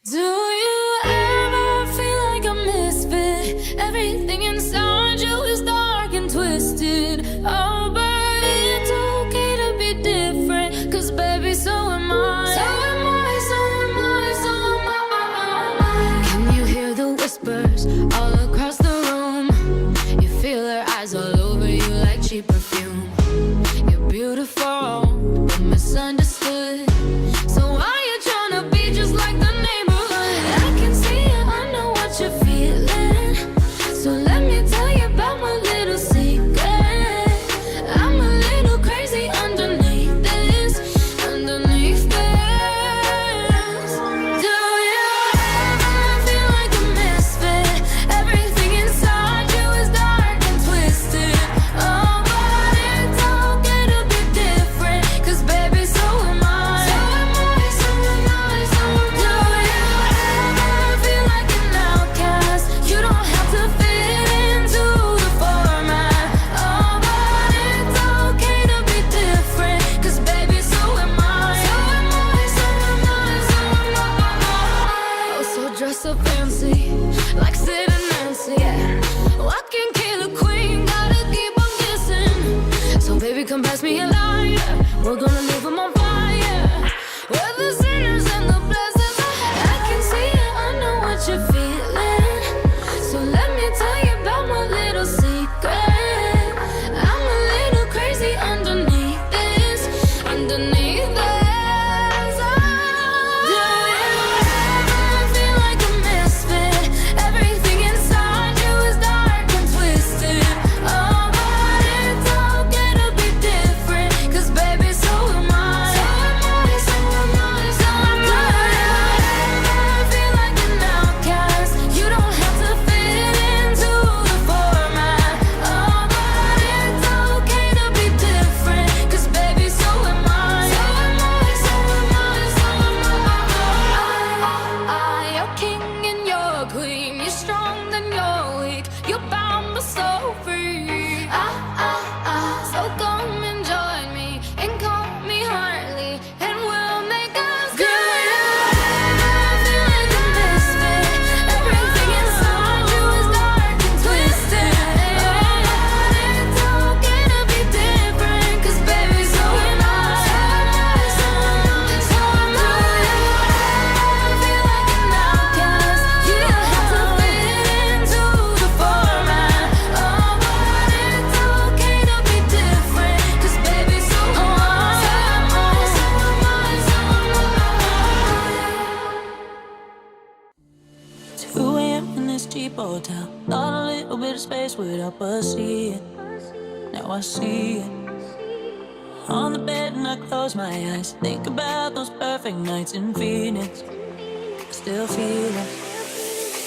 Do you ever feel like a misfit? Everything inside you is dark and twisted. Oh, but it's okay to be different, 'cause baby, so am I. So am I, so am I, so am I. Can you hear the whispers all across the room? You feel her eyes all over you like cheap perfume. You're beautiful, but misunderstood. So why you tryna be just like the neighborhood? I can see it, I know what you're feeling. So let me tell you about my little secret. I'm a little crazy underneath this, underneath this. Do you ever feel like a misfit? Everything inside you is dark and twisted. Oh, but it's okay to be different, 'cause baby, so am I. So am I, so am I, so am I. Do you ever feel like an outcast? You don't have to fit into the format. Oh, but it's okay to be different, 'cause baby, so am I. So am I, so am I, so am I. Oh, so dress up fancy, like Sid and Nancy. Yeah. I can kill a queen, gotta keep on kissing. So baby, come pass me a lighter. We're gonna leave 'em on fire. We're the sinners and the blessings. I can see it, I know what you're feeling. So let me tell you about my little secret. I'm a little crazy underneath this, underneath this. Do you ever feel like a misfit? Everything inside you is dark and twisted. Oh, but it's okay to be different, 'cause baby, so am I. So am I, so am I, so am I. Do you ever feel like an outcast? You don't have to fit into the format. Oh, but it's okay to be different, 'cause baby, so am I. So am I, so am I, so am I. You're king and you're queen. You're strong then you're weak. You're bound but so free. So come and join me and call me Harley, and we'll make us good. Do you ever feel like a misfit? Everything inside you is dark and twisted. Oh, but it's okay to be different, 'cause baby, so am I. So am I, so am I, so am I. Do you ever feel like an outcast? You don't have to fit into the format. Oh, but it's okay to be different, 'cause baby, so am I. So am I, so am I, so am I. 2 a.m. in this cheap hotel. Thought a little bit of space would help us see it. Now I see it. On the bed and I close my eyes. Think about those perfect nights in Phoenix. I still feel it,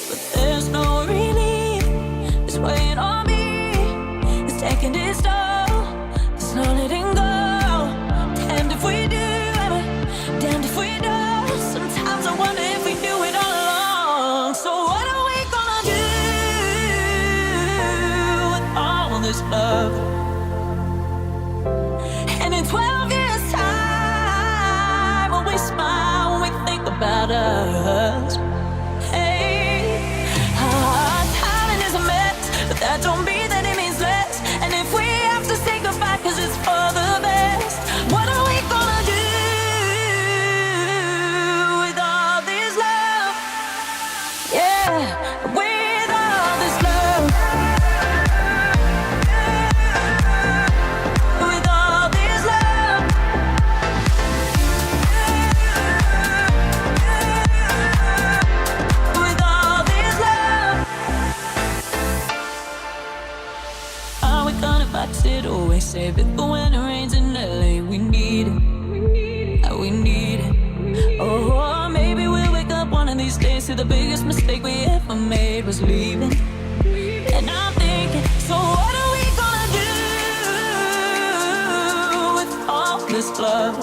but there's no relief. It's weighing on me. It's taking its toll. It's not letting go. Damned if we do, damned if we don't. Sometimes I wonder if we do it all along. So what are we gonna do with all this love? And in 12 years' time, when we smile, when we think about us, hey, our timing is a mess, but that don't mean that it means less. And if we have to say goodbye 'cause it's for the best, what are we gonna do with all this love? Yeah, with all this love. With all this love. With all this love. Are we gonna box it away? Save it for when it rains in LA. We need it. We need it. Oh, maybe we'll wake up one of these days to the biggest mistake we ever made was leaving. And I'm thinking, so what are we gonna do with all this love?